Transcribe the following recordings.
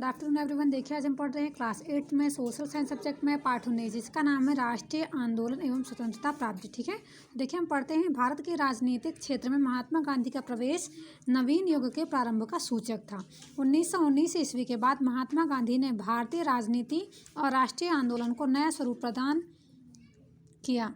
Good afternoon everyone. देखिए आज हम पढ़ रहे हैं क्लास 8 में सोशल साइंस सब्जेक्ट में पार्ट 19 जिसका नाम है राष्ट्रीय आंदोलन एवं स्वतंत्रता प्राप्ति। ठीक है, देखिए हम पढ़ते हैं भारत के राजनीतिक क्षेत्र में महात्मा गांधी का प्रवेश नवीन युग के प्रारंभ का सूचक था। 1919 ईस्वी के बाद महात्मा गांधी ने भारतीय राजनीति और राष्ट्रीय आंदोलन को नया स्वरूप प्रदान किया।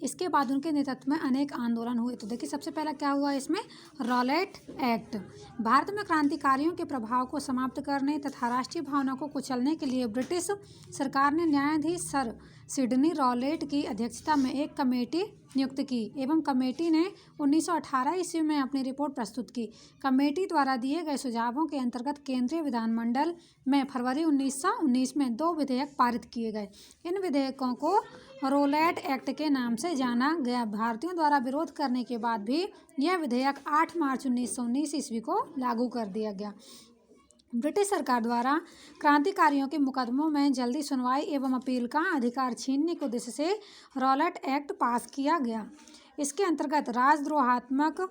इसके बाद उनके नेतृत्व में अनेक आंदोलन हुए। तो देखिए सबसे पहला क्या हुआ इसमें, रॉलेट एक्ट। भारत में क्रांतिकारियों के प्रभाव को समाप्त करने तथा राष्ट्रीय भावना को कुचलने के लिए ब्रिटिश सरकार ने न्यायाधीश सर सिडनी रॉलेट की अध्यक्षता में एक कमेटी नियुक्त की एवं कमेटी ने 1918 ईस्वी में अपनी रिपोर्ट प्रस्तुत की। कमेटी द्वारा दिए गए सुझावों के अंतर्गत केंद्रीय विधानमंडल में फरवरी 1919 में 2 विधेयक पारित किए गए। इन विधेयकों को रॉलेट एक्ट के नाम से जाना गया। भारतीयों द्वारा विरोध करने के बाद भी यह विधेयक 8 मार्च 1919 ईस्वी को लागू कर दिया गया। ब्रिटिश सरकार द्वारा क्रांतिकारियों के मुकदमों में जल्दी सुनवाई एवं अपील का अधिकार छीनने के उद्देश्य से रॉलेट एक्ट पास किया गया। इसके अंतर्गत राजद्रोहात्मक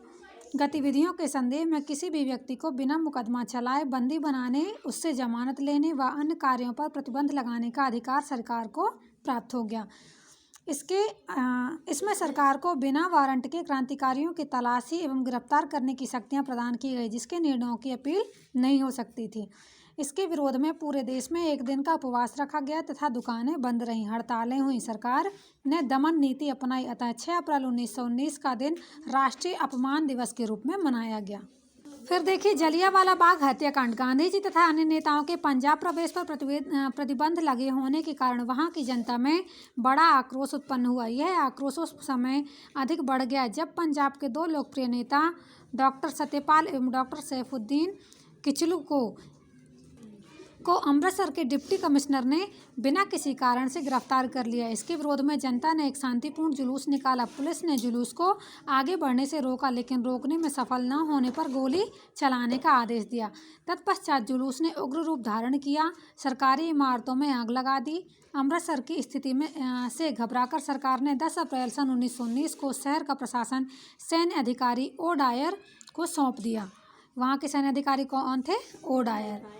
गतिविधियों के संदेह में किसी भी व्यक्ति को बिना मुकदमा चलाए बंदी बनाने, उससे जमानत लेने व अन्य कार्यों पर प्रतिबंध लगाने का अधिकार सरकार को प्राप्त हो गया। इसमें सरकार को बिना वारंट के क्रांतिकारियों की तलाशी एवं गिरफ्तार करने की शक्तियां प्रदान की गई, जिसके निर्णयों की अपील नहीं हो सकती थी। इसके विरोध में पूरे देश में 1 दिन का उपवास रखा गया तथा दुकानें बंद रहीं, हड़तालें हुई। सरकार ने दमन नीति अपनाई, अतः 6 अप्रैल 1919 का दिन राष्ट्रीय अपमान दिवस के रूप में मनाया गया। फिर देखिए जलियांवाला बाग हत्याकांड। गांधी जी तथा अन्य नेताओं के पंजाब प्रवेश पर प्रतिबंध लगे होने के कारण वहां की जनता में बड़ा आक्रोश उत्पन्न हुआ। यह आक्रोश उस समय अधिक बढ़ गया जब पंजाब के 2 लोकप्रिय नेता डॉक्टर सत्यपाल एवं डॉक्टर सैफुद्दीन किचलू को अमृतसर के डिप्टी कमिश्नर ने बिना किसी कारण से गिरफ्तार कर लिया। इसके विरोध में जनता ने एक शांतिपूर्ण जुलूस निकाला। पुलिस ने जुलूस को आगे बढ़ने से रोका, लेकिन रोकने में सफल न होने पर गोली चलाने का आदेश दिया। तत्पश्चात जुलूस ने उग्र रूप धारण किया, सरकारी इमारतों में आग लगा दी। अमृतसर की स्थिति से घबराकर सरकार ने 10 अप्रैल सन 1919 को शहर का प्रशासन सैन्य अधिकारी ओ डायर को सौंप दिया। वहाँ के सैन्य अधिकारी कौन थे? O Dyer.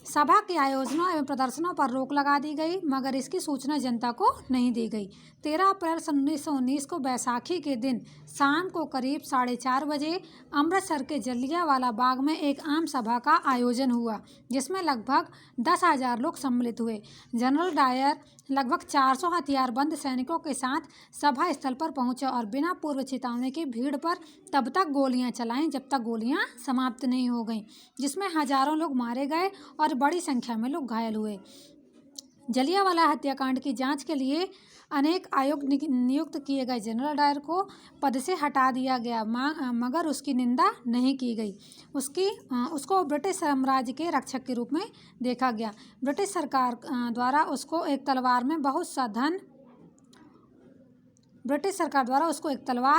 सभा के आयोजनों एवं प्रदर्शनों पर रोक लगा दी गई, मगर इसकी सूचना जनता को नहीं दी गई। 13 अप्रैल सन 1919 को बैसाखी के दिन शाम को करीब 4:30 बजे अमृतसर के जलियांवाला बाग में एक आम सभा का आयोजन हुआ, जिसमें लगभग 10,000 लोग सम्मिलित हुए। जनरल डायर लगभग 400 हथियारबंद सैनिकों के साथ सभा स्थल पर पहुंचे और बिना पूर्व चेतावनी के भीड़ पर तब तक गोलियां चलाईं जब तक गोलियां समाप्त नहीं हो गईं, जिसमें हजारों लोग मारे गए और बड़ी संख्या में लोग घायल हुए। जलियांवाला हत्याकांड की जांच के लिए अनेक आयोग नियुक्त किए गए। जनरल डायर को पद से हटा दिया गया, मगर उसकी निंदा नहीं की गई। उसको ब्रिटिश साम्राज्य के रक्षक के रूप में देखा गया। ब्रिटिश सरकार द्वारा उसको एक तलवार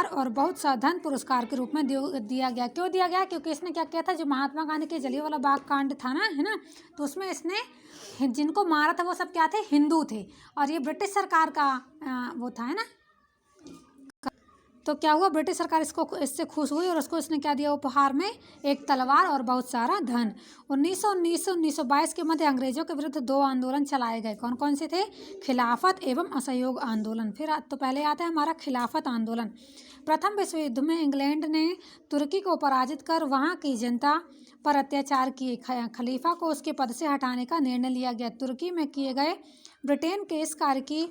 और बहुत सा धन पुरस्कार के रूप में दिया गया। क्यों दिया गया? क्योंकि इसने क्या किया था, जो महात्मा गांधी के जलियांवाला बाग कांड था ना, है ना, तो उसमें इसने जिनको मारा था वो सब क्या थे? हिंदू थे। और ये ब्रिटिश सरकार का वो था, है ना। तो क्या हुआ, ब्रिटिश सरकार इससे खुश हुई और उसको इसने क्या दिया उपहार में? एक तलवार और बहुत सारा धन। 1919 से 1922 के मध्य अंग्रेजों के विरुद्ध 2 आंदोलन चलाए गए। कौन कौन से थे? खिलाफत एवं असहयोग आंदोलन। फिर तो पहले आता है हमारा खिलाफत आंदोलन। प्रथम विश्व युद्ध में इंग्लैंड ने तुर्की को पराजित कर वहाँ की जनता पर अत्याचार किए। खलीफा को उसके पद से हटाने का निर्णय लिया गया। तुर्की में किए गए ब्रिटेन के इस कार्य की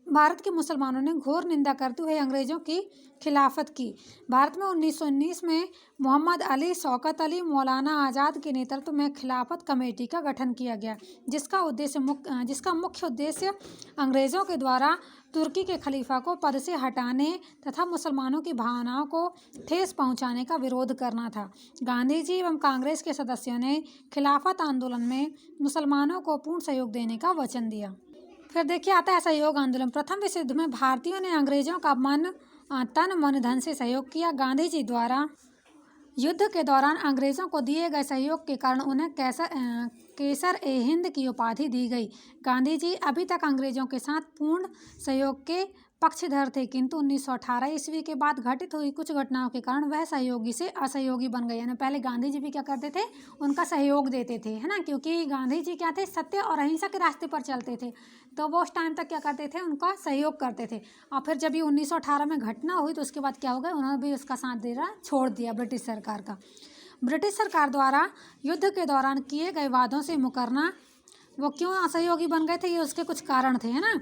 भारत के मुसलमानों ने घोर निंदा करते हुए अंग्रेजों की खिलाफत की। भारत में 1919 में मोहम्मद अली, शौकत अली, मौलाना आज़ाद के नेतृत्व में खिलाफत कमेटी का गठन किया गया, जिसका मुख्य उद्देश्य अंग्रेज़ों के द्वारा तुर्की के खलीफा को पद से हटाने तथा मुसलमानों की भावनाओं को ठेस पहुंचाने का विरोध करना था। गांधी जी एवं कांग्रेस के सदस्यों ने खिलाफत आंदोलन में मुसलमानों को पूर्ण सहयोग देने का वचन दिया। फिर देखिए आता है सहयोग आंदोलन। प्रथम विश्व युद्ध में भारतीयों ने अंग्रेजों का तन मन धन से सहयोग किया। गांधी जी द्वारा युद्ध के दौरान अंग्रेजों को दिए गए सहयोग के कारण उन्हें केसर ए हिंद की उपाधि दी गई। गांधी जी अभी तक अंग्रेजों के साथ पूर्ण सहयोग के पक्षधर थे, किंतु 1918 ईस्वी के बाद घटित हुई कुछ घटनाओं के कारण वह सहयोगी से असहयोगी बन गए। यानी पहले गांधी जी भी क्या करते थे, उनका सहयोग देते थे, है ना, क्योंकि गांधी जी क्या थे, सत्य और अहिंसा के रास्ते पर चलते थे, तो वो उस टाइम तक क्या करते थे, उनका सहयोग करते थे। और फिर जब ये 1918 में घटना हुई तो उसके बाद क्या हो गया, उन्होंने भी उसका साथ देना छोड़ दिया ब्रिटिश सरकार का। ब्रिटिश सरकार द्वारा युद्ध के दौरान किए गए वादों से मुकरना, वो क्यों असहयोगी बन गए थे, ये उसके कुछ कारण थे, है ना।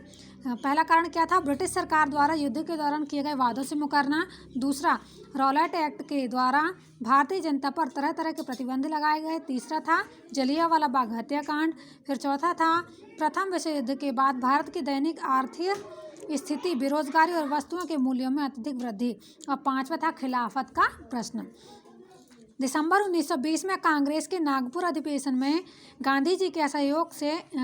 पहला कारण क्या था, ब्रिटिश सरकार द्वारा युद्ध के दौरान किए गए वादों से मुकरना। दूसरा, रॉलेट एक्ट के द्वारा भारतीय जनता पर तरह तरह के प्रतिबंध लगाए गए। तीसरा था जलियांवाला बाग हत्याकांड। फिर चौथा था प्रथम विश्व युद्ध के बाद भारत की दैनिक आर्थिक स्थिति, बेरोजगारी और वस्तुओं के मूल्यों में अत्यधिक वृद्धि। और पांचवा था खिलाफत का प्रश्न। दिसंबर 1920 में कांग्रेस के नागपुर अधिवेशन में गांधी जी के असहयोग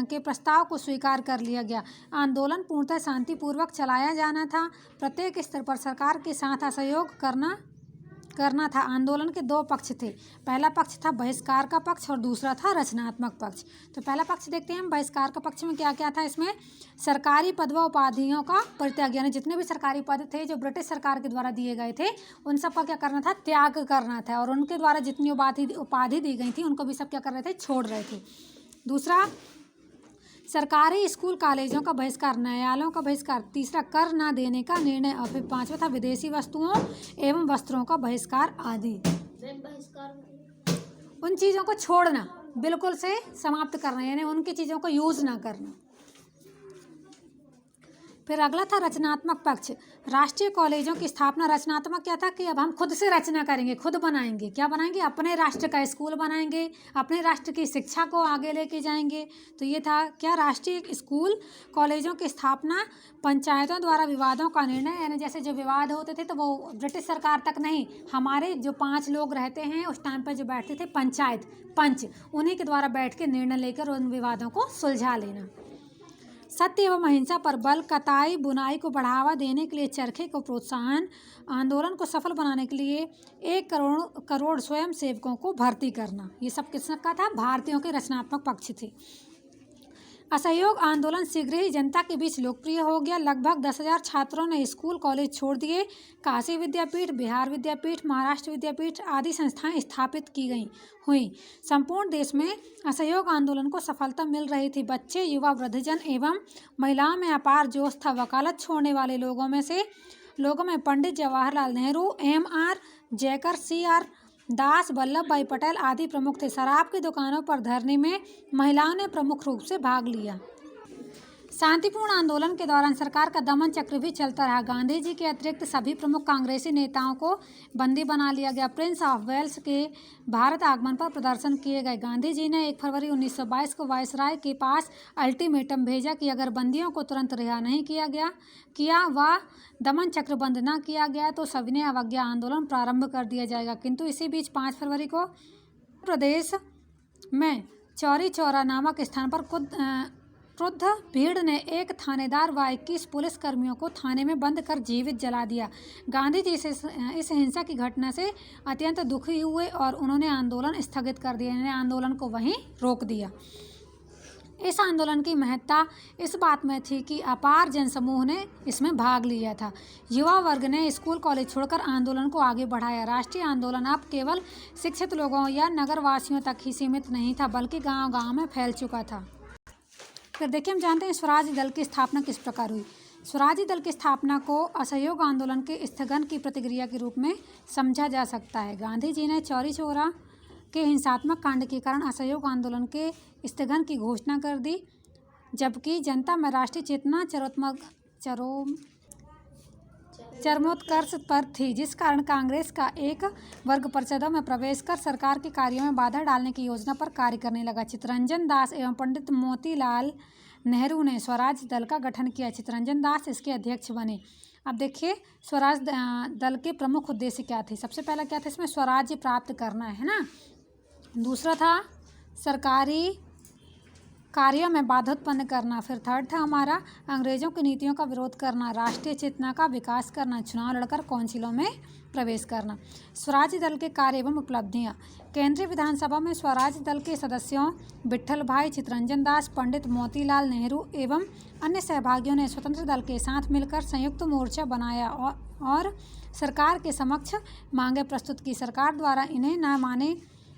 के प्रस्ताव को स्वीकार कर लिया गया। आंदोलन पूर्णतः शांतिपूर्वक चलाया जाना था। प्रत्येक स्तर पर सरकार के साथ असहयोग करना था। आंदोलन के दो पक्ष थे, पहला पक्ष था बहिष्कार का पक्ष और दूसरा था रचनात्मक पक्ष। तो पहला पक्ष देखते हैं हम, बहिष्कार का पक्ष में क्या क्या था। इसमें सरकारी पद व उपाधियों का परित्याग, यानी जितने भी सरकारी पद थे जो ब्रिटिश सरकार के द्वारा दिए गए थे उन सब का क्या करना था, त्याग करना था, और उनके द्वारा जितनी उपाधि दी गई थी उनको भी सब क्या कर रहे थे, छोड़ रहे थे। दूसरा, सरकारी स्कूल कॉलेजों का बहिष्कार, न्यायालयों का बहिष्कार। तीसरा, कर न देने का निर्णय। और फिर पांचवा था विदेशी वस्तुओं एवं वस्त्रों का बहिष्कार आदि। उन चीज़ों को छोड़ना, बिल्कुल से समाप्त करना, यानी उनकी चीज़ों को यूज़ ना करना। फिर अगला था रचनात्मक पक्ष। राष्ट्रीय कॉलेजों की स्थापना। रचनात्मक क्या था कि अब हम खुद से रचना करेंगे, खुद बनाएंगे। क्या बनाएंगे, अपने राष्ट्र का स्कूल बनाएंगे, अपने राष्ट्र की शिक्षा को आगे लेके जाएंगे। तो ये था क्या, राष्ट्रीय स्कूल कॉलेजों की स्थापना। पंचायतों द्वारा विवादों का निर्णय, यानी जैसे जो विवाद होते थे तो वो ब्रिटिश सरकार तक नहीं, हमारे जो 5 लोग रहते हैं उस टाइम पर जो बैठते थे पंचायत, पंच, उन्हीं के द्वारा बैठ के निर्णय लेकर उन विवादों को सुलझा लेना। सत्य एवं अहिंसा पर बल, कताई बुनाई को बढ़ावा देने के लिए चरखे को प्रोत्साहन, आंदोलन को सफल बनाने के लिए 1 करोड़ स्वयं सेवकों को भर्ती करना। ये सब किसका था, भारतीयों के रचनात्मक पक्ष थे। असहयोग आंदोलन शीघ्र ही जनता के बीच लोकप्रिय हो गया। लगभग 10,000 छात्रों ने स्कूल कॉलेज छोड़ दिए। काशी विद्यापीठ, बिहार विद्यापीठ, महाराष्ट्र विद्यापीठ आदि संस्थाएं स्थापित की हुई। संपूर्ण देश में असहयोग आंदोलन को सफलता मिल रही थी। बच्चे, युवा, वृद्धजन एवं महिलाओं में अपार जोश था। वकालत छोड़ने वाले लोगों में पंडित जवाहरलाल नेहरू, M.R. जयकर, C.R. दास, वल्लभ भाई पटेल आदि प्रमुख थे। शराब की दुकानों पर धरने में महिलाओं ने प्रमुख रूप से भाग लिया। शांतिपूर्ण आंदोलन के दौरान सरकार का दमन चक्र भी चलता रहा। गांधी जी के अतिरिक्त सभी प्रमुख कांग्रेसी नेताओं को बंदी बना लिया गया। प्रिंस ऑफ वेल्स के भारत आगमन पर प्रदर्शन किए गए। गांधी जी ने 1 फरवरी 1922 को वायसराय के पास अल्टीमेटम भेजा कि अगर बंदियों को तुरंत रिहा नहीं किया व दमन चक्र बंद न किया गया तो सविनय अवज्ञा आंदोलन प्रारंभ कर दिया जाएगा। किंतु इसी बीच 5 फरवरी को प्रदेश में चौरी चौरा नामक स्थान पर क्रुद्ध भीड़ ने एक थानेदार व 21 पुलिसकर्मियों को थाने में बंद कर जीवित जला दिया। गांधी जी इस हिंसा की घटना से अत्यंत दुखी हुए और उन्होंने आंदोलन स्थगित कर दिया, यानी आंदोलन को वहीं रोक दिया। इस आंदोलन की महत्ता इस बात में थी कि अपार जनसमूह ने इसमें भाग लिया था। युवा वर्ग ने स्कूल कॉलेज छोड़कर आंदोलन को आगे बढ़ाया। राष्ट्रीय आंदोलन अब केवल शिक्षित लोगों या नगरवासियों तक ही सीमित नहीं था, बल्कि गांव-गांव में फैल चुका था। फिर देखिए, हम जानते हैं स्वराज दल की स्थापना किस प्रकार हुई। स्वराज दल की स्थापना को असहयोग आंदोलन के स्थगन की प्रतिक्रिया के रूप में समझा जा सकता है। गांधी जी ने चौरी चौरा के हिंसात्मक कांड के कारण असहयोग आंदोलन के स्थगन की घोषणा कर दी, जबकि जनता में राष्ट्रीय चेतना चरमोत्कर्ष पर थी, जिस कारण कांग्रेस का एक वर्ग परिषदों में प्रवेश कर सरकार के कार्यों में बाधा डालने की योजना पर कार्य करने लगा। चित्तरंजन दास एवं पंडित मोतीलाल नेहरू ने स्वराज दल का गठन किया। चित्तरंजन दास इसके अध्यक्ष बने। अब देखिए, स्वराज दल के प्रमुख उद्देश्य क्या थे। सबसे पहला क्या था, इसमें स्वराज्य प्राप्त करना है ना। दूसरा था सरकारी कार्यों में बाधा उत्पन्न करना। फिर थर्ड था हमारा अंग्रेजों की नीतियों का विरोध करना, राष्ट्रीय चेतना का विकास करना, चुनाव लड़कर कौंसिलों में प्रवेश करना। स्वराज दल के कार्य एवं उपलब्धियां। केंद्रीय विधानसभा में स्वराज दल के सदस्यों विट्ठल भाई, चित्तरंजन दास, पंडित मोतीलाल नेहरू एवं अन्य सहभागियों ने स्वतंत्र दल के साथ मिलकर संयुक्त मोर्चा बनाया और सरकार के समक्ष मांगे प्रस्तुत की। सरकार द्वारा इन्हें न माने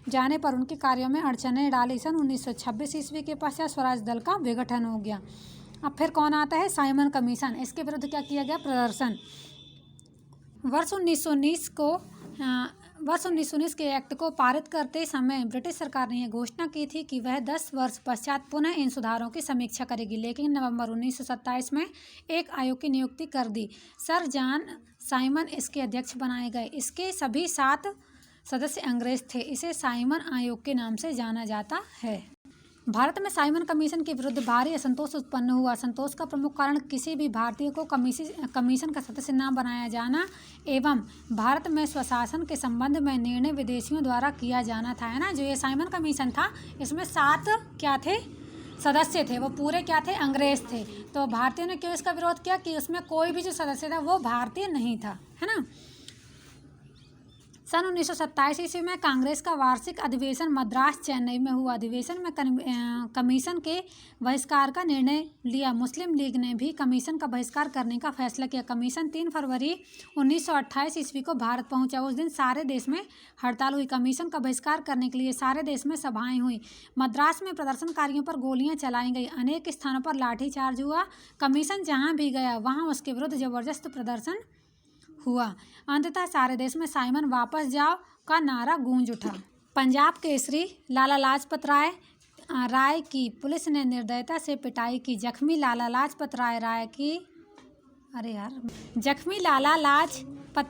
जाने पर उनके कार्यों में अड़चनें डाली। सन 1926 ईस्वी के पश्चात स्वराज दल का विघटन हो गया। अब फिर कौन आता है? Simon commission. इसके विरुद्ध क्या किया गया? प्रदर्शन। वर्ष 1919 के एक्ट को पारित करते समय ब्रिटिश सरकार ने यह घोषणा की थी कि वह 10 वर्ष पश्चात पुनः इन सुधारों की समीक्षा करेगी, लेकिन नवंबर 1927 में एक आयोग की नियुक्ति कर दी। सर जॉन साइमन इसके अध्यक्ष बनाए गए। इसके सभी 7 सदस्य अंग्रेज थे। इसे साइमन आयोग के नाम से जाना जाता है। भारत में साइमन कमीशन के विरुद्ध भारी असंतोष उत्पन्न हुआ। संतोष का प्रमुख कारण किसी भी भारतीय को कमीशन का सदस्य न बनाया जाना एवं भारत में स्वशासन के संबंध में निर्णय विदेशियों द्वारा किया जाना था, है ना। जो ये साइमन कमीशन था, इसमें 7 क्या थे? सदस्य थे। वो पूरे क्या थे? अंग्रेज थे। तो भारतीयों ने क्यों इसका विरोध किया? कि उसमें कोई भी जो सदस्य था वो भारतीय नहीं था, है ना। सन 1927 ईस्वी में कांग्रेस का वार्षिक अधिवेशन मद्रास चेन्नई में हुआ। अधिवेशन में कमीशन के बहिष्कार का निर्णय लिया। मुस्लिम लीग ने भी कमीशन का बहिष्कार करने का फैसला किया। कमीशन 3 फरवरी 1928 ईस्वी को भारत पहुंचा। उस दिन सारे देश में हड़ताल हुई। कमीशन का बहिष्कार करने के लिए सारे देश में सभाएं हुई। मद्रास में प्रदर्शनकारियों पर गोलियां चलाई गई। अनेक स्थानों पर लाठीचार्ज हुआ। कमीशन जहां भी गया वहां उसके विरुद्ध जबरदस्त प्रदर्शन हुआ। अंततः सारे देश में साइमन वापस जाओ का नारा गूंज उठा। पंजाब केसरी। लाला लाजपत राय की पुलिस ने निर्दयता से पिटाई की। जख्मी लाला लाजपत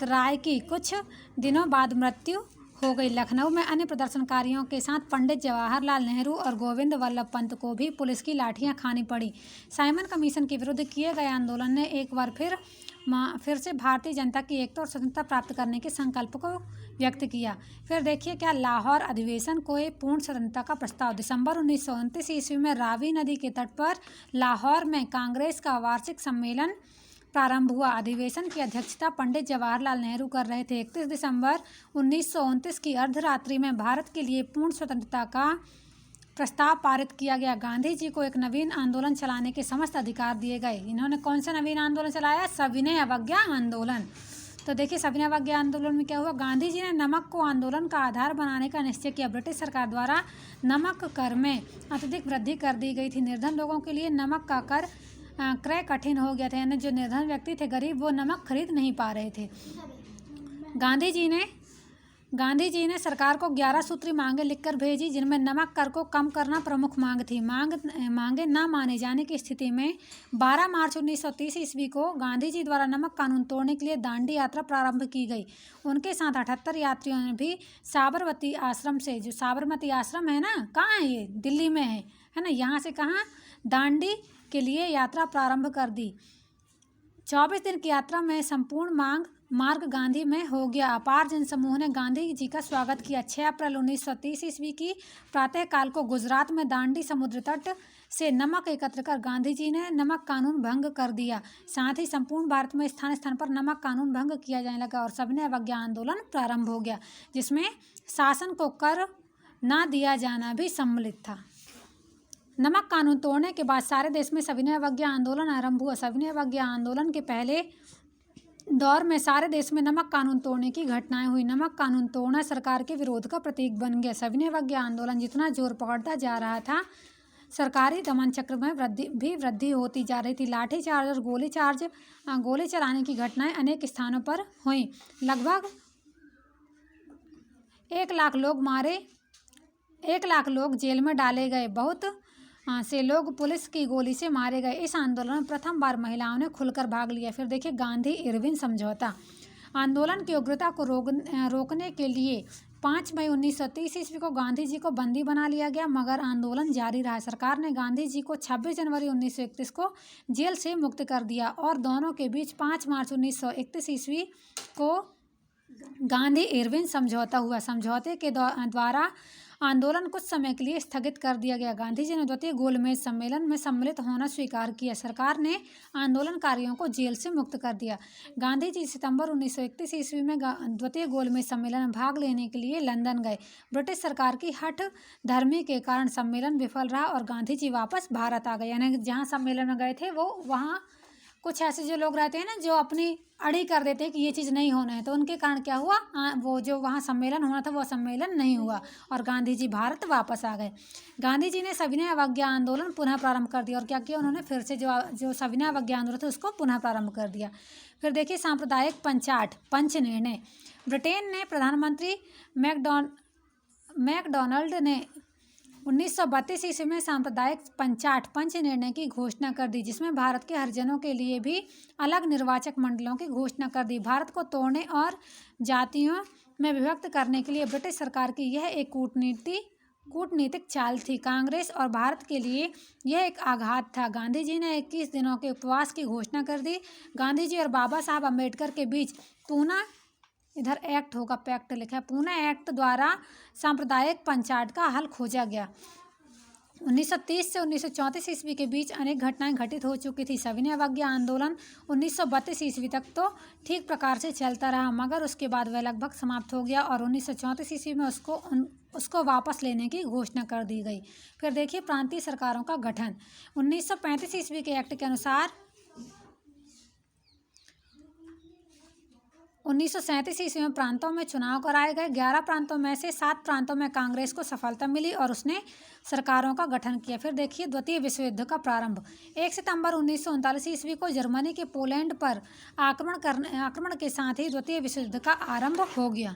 राय की कुछ दिनों बाद मृत्यु हो गई। लखनऊ में अन्य प्रदर्शनकारियों के साथ पंडित जवाहरलाल नेहरू और गोविंद वल्लभ पंत को भी पुलिस की लाठियां खानी पड़ी। साइमन कमीशन के विरुद्ध किए गए आंदोलन ने एक बार फिर से भारतीय जनता की एकता और स्वतंत्रता प्राप्त करने के संकल्प को व्यक्त किया। फिर देखिए क्या, लाहौर अधिवेशन को एक पूर्ण स्वतंत्रता का प्रस्ताव। दिसंबर 1929 ईस्वी में रावी नदी के तट पर लाहौर में कांग्रेस का वार्षिक सम्मेलन प्रारंभ हुआ। अधिवेशन की अध्यक्षता पंडित जवाहरलाल नेहरू कर रहे थे। 31 दिसंबर 1929 की अर्धरात्रि में भारत के लिए पूर्ण स्वतंत्रता का प्रस्ताव पारित किया गया। गांधी जी को एक नवीन आंदोलन चलाने के समस्त अधिकार दिए गए। इन्होंने कौन सा नवीन आंदोलन चलाया? सविनय अवज्ञा आंदोलन। तो देखिए सविनय अवज्ञा आंदोलन में क्या हुआ? गांधी जी ने नमक को आंदोलन का आधार बनाने का निश्चय किया। ब्रिटिश सरकार द्वारा नमक कर में अत्यधिक वृद्धि कर दी गई थी। निर्धन लोगों के लिए नमक का कर क्रय कठिन हो गया था, यानी जो निर्धन व्यक्ति थे, गरीब, वो नमक खरीद नहीं पा रहे थे। गांधी जी ने सरकार को 11 सूत्री मांगे लिखकर भेजी, जिनमें नमक कर को कम करना प्रमुख मांग थी। मांगे न माने जाने की स्थिति में 12 मार्च 1930 ईस्वी को गांधी जी द्वारा नमक कानून तोड़ने के लिए दांडी यात्रा प्रारंभ की गई। उनके साथ 78 यात्रियों ने भी साबरमती आश्रम से, जो साबरमती आश्रम है ना, कहाँ है ये? दिल्ली में है ना। यहाँ से कहाँ? दांडी के लिए यात्रा प्रारंभ कर दी। 24 दिन की यात्रा में संपूर्ण मार्ग गांधी में हो गया। अपार जनसमूह ने गांधी जी का स्वागत किया। 6 अप्रैल 1930 ईस्वी की प्रातःकाल को गुजरात में दांडी समुद्र तट से नमक एकत्र कर गांधी जी ने नमक कानून भंग कर दिया। साथ ही संपूर्ण भारत में स्थान स्थान पर नमक कानून भंग किया जाने लगा और सविनय अवज्ञा आंदोलन प्रारंभ हो गया, जिसमें शासन को कर न दिया जाना भी सम्मिलित था। नमक कानून तोड़ने के बाद सारे देश में सविनय अवज्ञा आंदोलन आरंभ हुआ। सविनय अवज्ञा आंदोलन के पहले दौर में सारे देश में नमक कानून तोड़ने की घटनाएं हुई। नमक कानून तोड़ना सरकार के विरोध का प्रतीक बन गया। सविनय अवज्ञा आंदोलन जितना जोर पकड़ता जा रहा था, सरकारी दमन चक्र में वृद्धि होती जा रही थी। लाठीचार्ज और गोली चलाने की घटनाएं अनेक स्थानों पर हुई। लगभग 1 लाख लोग जेल में डाले गए। बहुत से लोग पुलिस की गोली से मारे गए। इस आंदोलन में प्रथम बार महिलाओं ने खुलकर भाग लिया। फिर देखिए गांधी इरविन समझौता। आंदोलन की उग्रता को रोकने के लिए 5 मई 1930 ईस्वी को गांधी जी को बंदी बना लिया गया, मगर आंदोलन जारी रहा। सरकार ने गांधी जी को 26 जनवरी 1931 को जेल से मुक्त कर दिया और दोनों के बीच 5 मार्च 1931 ईस्वी को गांधी इरविन समझौता हुआ। समझौते के द्वारा आंदोलन कुछ समय के लिए स्थगित कर दिया गया। गांधी जी ने द्वितीय गोलमेज सम्मेलन में सम्मिलित होना स्वीकार किया। सरकार ने आंदोलनकारियों को जेल से मुक्त कर दिया। गांधी जी सितंबर 1931 ईस्वी में द्वितीय गोलमेज सम्मेलन में भाग लेने के लिए लंदन गए। ब्रिटिश सरकार की हठ धर्मी के कारण सम्मेलन विफल रहा और गांधी जी वापस भारत आ गए। यानी जहाँ सम्मेलन में गए थे वो वहाँ कुछ ऐसे जो लोग रहते हैं ना, जो अपनी अड़ी कर देते हैं कि ये चीज़ नहीं होना है, तो उनके कारण क्या हुआ, वो जो वहाँ सम्मेलन होना था वो सम्मेलन नहीं हुआ और गांधी जी भारत वापस आ गए। गांधी जी ने सविनय अवज्ञा आंदोलन पुनः प्रारंभ कर दिया। और क्या किया उन्होंने, फिर से जो सविनय अवज्ञा आंदोलन था उसको पुनः प्रारंभ कर दिया। फिर देखिए सांप्रदायिक पंच निर्णय। ब्रिटेन ने प्रधानमंत्री मैकडोनाल्ड ने 1932 ईस्वी में सांप्रदायिक पंच निर्णय की घोषणा कर दी, जिसमें भारत के हरिजनों के लिए भी अलग निर्वाचक मंडलों की घोषणा कर दी। भारत को तोड़ने और जातियों में विभक्त करने के लिए ब्रिटिश सरकार की यह एक कूटनीतिक चाल थी। कांग्रेस और भारत के लिए यह एक आघात था। गांधी जी ने 21 दिनों के उपवास की घोषणा कर दी। गांधी जी और बाबा साहब अम्बेडकर के बीच पूना इधर एक्ट होगा, पैक्ट लिखा है, पूना एक्ट द्वारा सांप्रदायिक पंचायत का हल खोजा गया। 1930 से 1934 ईस्वी के बीच अनेक घटनाएं घटित हो चुकी थी। सविनय अवज्ञा आंदोलन 1932 ईस्वी तक तो ठीक प्रकार से चलता रहा, मगर उसके बाद वह लगभग समाप्त हो गया और 1934 ईस्वी में उसको वापस लेने की घोषणा कर दी गई। फिर देखिए प्रांतीय सरकारों का गठन। 1935 ईस्वी के एक्ट के अनुसार 1937 ईस्वी में प्रांतों में चुनाव कराए गए। 11 प्रांतों में से 7 प्रांतों में कांग्रेस को सफलता मिली और उसने सरकारों का गठन किया। फिर देखिए द्वितीय विश्व युद्ध का प्रारंभ। 1 सितंबर 1939 ईस्वी को जर्मनी के पोलैंड पर आक्रमण के साथ ही द्वितीय विश्व युद्ध का आरंभ हो गया।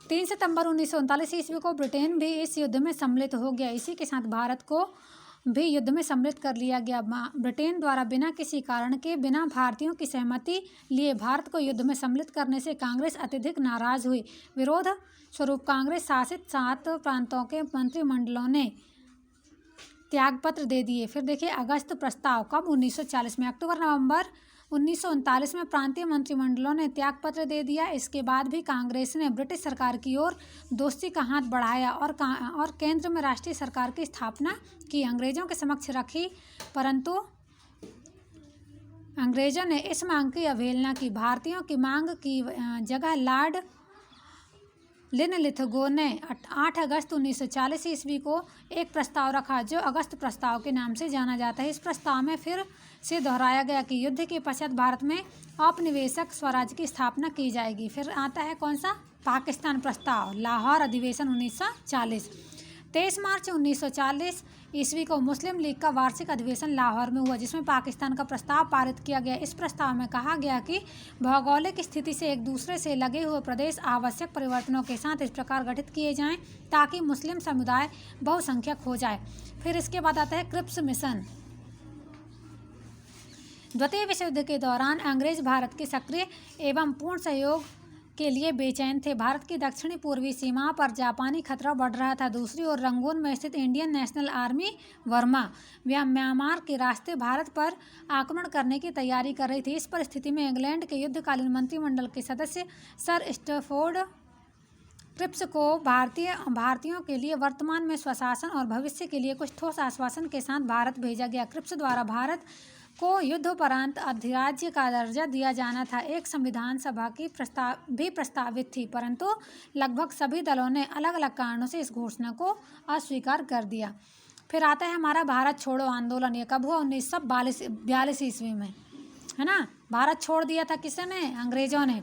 3 सितंबर 1939 ईस्वी को ब्रिटेन भी इस युद्ध में सम्मिलित हो गया। इसी के साथ भारत को भी युद्ध में सम्मिलित कर लिया गया। ब्रिटेन द्वारा बिना किसी कारण के बिना भारतीयों की सहमति लिए भारत को युद्ध में सम्मिलित करने से कांग्रेस अत्यधिक नाराज हुई। विरोध स्वरूप कांग्रेस शासित 7 प्रांतों के मंत्रिमंडलों ने त्यागपत्र दे दिए। फिर देखिए अगस्त प्रस्ताव कब, 1940 में। अक्टूबर नवंबर 1939 में प्रांतीय मंत्रिमंडलों ने त्यागपत्र दे दिया। इसके बाद भी कांग्रेस ने ब्रिटिश सरकार की ओर दोस्ती का हाथ बढ़ाया और केंद्र में राष्ट्रीय सरकार की स्थापना की, अंग्रेजों के समक्ष रखी, परंतु अंग्रेजों ने इस मांग की अवहेलना की। भारतीयों की मांग की जगह लॉर्ड लिनलिथगो ने 8 अगस्त 1940 ईस्वी को एक प्रस्ताव रखा, जो अगस्त प्रस्ताव के नाम से जाना जाता है। इस प्रस्ताव में फिर से दोहराया गया कि युद्ध के पश्चात भारत में औपनिवेशिक स्वराज्य की स्थापना की जाएगी। फिर आता है कौन सा, पाकिस्तान प्रस्ताव, लाहौर अधिवेशन 1940। 23 मार्च 1940 ईस्वी को मुस्लिम लीग का वार्षिक अधिवेशन लाहौर में हुआ, जिसमें पाकिस्तान का प्रस्ताव पारित किया गया। इस प्रस्ताव में कहा गया कि भौगोलिक स्थिति से एक दूसरे से लगे हुए प्रदेश आवश्यक परिवर्तनों के साथ इस प्रकार गठित किए जाएं ताकि मुस्लिम समुदाय बहुसंख्यक हो जाए। फिर इसके बाद आता है क्रिप्स मिशन। द्वितीय विश्व युद्ध के दौरान अंग्रेज भारत के सक्रिय एवं पूर्ण सहयोग के लिए बेचैन थे। भारत की दक्षिणी पूर्वी सीमा पर जापानी खतरा बढ़ रहा था। दूसरी ओर रंगून में स्थित Indian national army Verma Myanmar के रास्ते भारत पर आक्रमण करने की तैयारी कर रही थी। इस परिस्थिति में इंग्लैंड के युद्धकालीन मंत्रिमंडल के सदस्य सर स्टैफोर्ड क्रिप्स को भारतीयों के लिए वर्तमान में स्वशासन और भविष्य के लिए कुछ ठोस आश्वासन के साथ भारत भेजा गया। क्रिप्स द्वारा भारत को युद्धोपरांत अधिराज्य का दर्जा दिया जाना था। एक संविधान सभा की प्रस्तावित थी, परंतु लगभग सभी दलों ने अलग अलग कारणों से इस घोषणा को अस्वीकार कर दिया। फिर आता है हमारा भारत छोड़ो आंदोलन। ये कब हुआ, 1942 ईस्वी में, है ना। भारत छोड़ दिया था किसने, अंग्रेजों ने।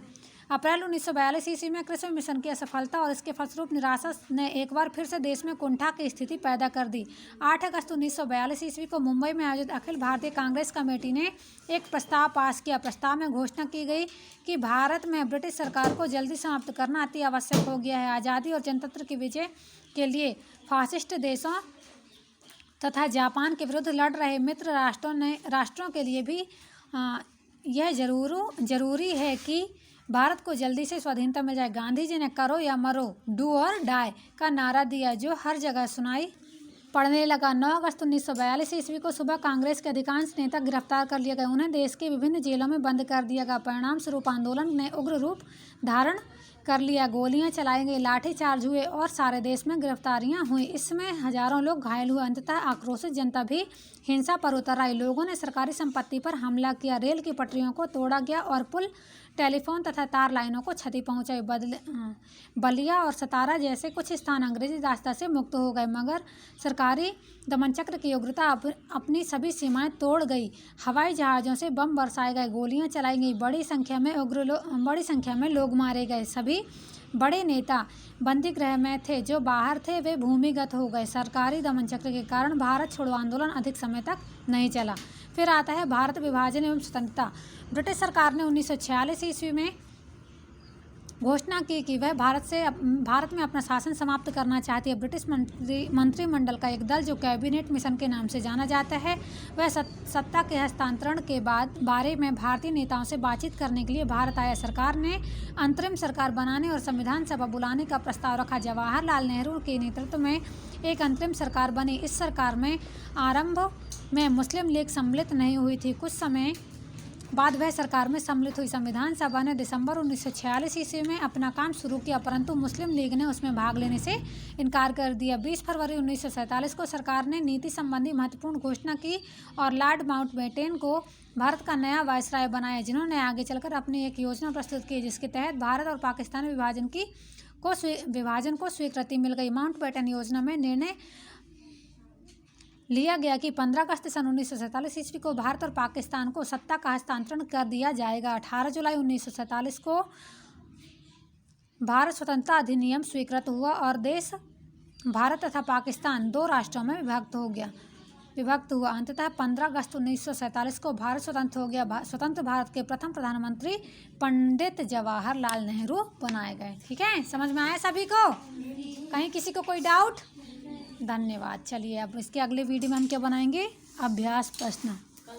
अप्रैल 1942 ईस्वी में क्रिप्स मिशन की असफलता और इसके फलस्वरूप निराशा ने एक बार फिर से देश में कुंठा की स्थिति पैदा कर दी। 8 अगस्त 1942 ईस्वी को मुंबई में आयोजित अखिल भारतीय कांग्रेस कमेटी ने एक प्रस्ताव पास किया। प्रस्ताव में घोषणा की गई कि भारत में ब्रिटिश सरकार को जल्दी समाप्त करना अति आवश्यक हो गया है। आज़ादी और जनतंत्र की विजय के लिए फासिस्ट देशों तथा जापान के विरुद्ध लड़ रहे मित्र राष्ट्रों के लिए भी यह जरूरी है कि भारत को जल्दी से स्वाधीनता मिल जाए। गांधी जी ने करो या मरो, डू और डाई का नारा दिया, जो हर जगह सुनाई पड़ने लगा। 9 अगस्त 1942 ईस्वी को सुबह कांग्रेस के अधिकांश नेता गिरफ्तार कर लिए गए। उन्हें देश के विभिन्न जेलों में बंद कर दिया गया। परिणाम स्वरूप आंदोलन ने उग्र रूप धारण कर लिया, गोलियां चलाई गई, लाठीचार्ज हुए और सारे देश में गिरफ्तारियां हुई। इसमें हजारों लोग घायल हुए। अंततः आक्रोशित जनता भी हिंसा पर उतर आई। लोगों ने सरकारी संपत्ति पर हमला किया, रेल की पटरियों को तोड़ा गया और पुल, टेलीफोन तथा तार लाइनों को क्षति पहुंचाई। बलिया और सतारा जैसे कुछ स्थान अंग्रेजी रास्ता से मुक्त हो गए, मगर सरकारी दमनचक्र की उग्रता अपनी सभी सीमाएं तोड़ गई। हवाई जहाज़ों से बम बरसाए गए, गोलियां चलाई गई, बड़ी संख्या में लोग मारे गए। सभी बड़े नेता बंदी गृह में थे, जो बाहर थे वे भूमिगत हो गए। सरकारी दमनचक्र के कारण भारत छोड़ो आंदोलन अधिक समय तक नहीं चला। फिर आता है भारत विभाजन एवं स्वतंत्रता। ब्रिटिश सरकार ने 1946 ईस्वी में घोषणा की कि वह भारत में अपना शासन समाप्त करना चाहती है। ब्रिटिश मंत्रिमंडल का एक दल, जो कैबिनेट मिशन के नाम से जाना जाता है, वह सत्ता के हस्तांतरण के बारे में भारतीय नेताओं से बातचीत करने के लिए भारत आया। सरकार ने अंतरिम सरकार बनाने और संविधान सभा बुलाने का प्रस्ताव रखा। जवाहरलाल नेहरू के नेतृत्व में एक अंतरिम सरकार बनी। इस सरकार में आरंभ में मुस्लिम लीग सम्मिलित नहीं हुई थी। कुछ समय बाद वह सरकार में सम्मिलित हुई। संविधान सभा ने दिसंबर 1946 ईस्वी में अपना काम शुरू किया, परंतु मुस्लिम लीग ने उसमें भाग लेने से इनकार कर दिया। 20 फरवरी 1947 को सरकार ने नीति संबंधी महत्वपूर्ण घोषणा की और लॉर्ड माउंटबेटन को भारत का नया वायसराय बनाया, जिन्होंने आगे चलकर अपनी एक योजना प्रस्तुत की, जिसके तहत भारत और पाकिस्तान विभाजन को स्वीकृति मिल गई। माउंटबेटन योजना में निर्णय लिया गया कि 15 अगस्त सन 1947 ईस्वी को भारत और पाकिस्तान को सत्ता का हस्तांतरण कर दिया जाएगा। 18 जुलाई 1947 को भारत स्वतंत्रता अधिनियम स्वीकृत हुआ और देश भारत तथा पाकिस्तान 2 राष्ट्रों में विभक्त हुआ। अंततः 15 अगस्त 1947 को भारत स्वतंत्र हो गया। स्वतंत्र भारत के प्रथम प्रधानमंत्री पंडित जवाहरलाल नेहरू बनाए गए। ठीक है, समझ में आया सभी को? कहीं किसी को कोई डाउट? धन्यवाद। चलिए अब इसके अगले वीडियो में हम क्या बनाएंगे? अभ्यास प्रश्न।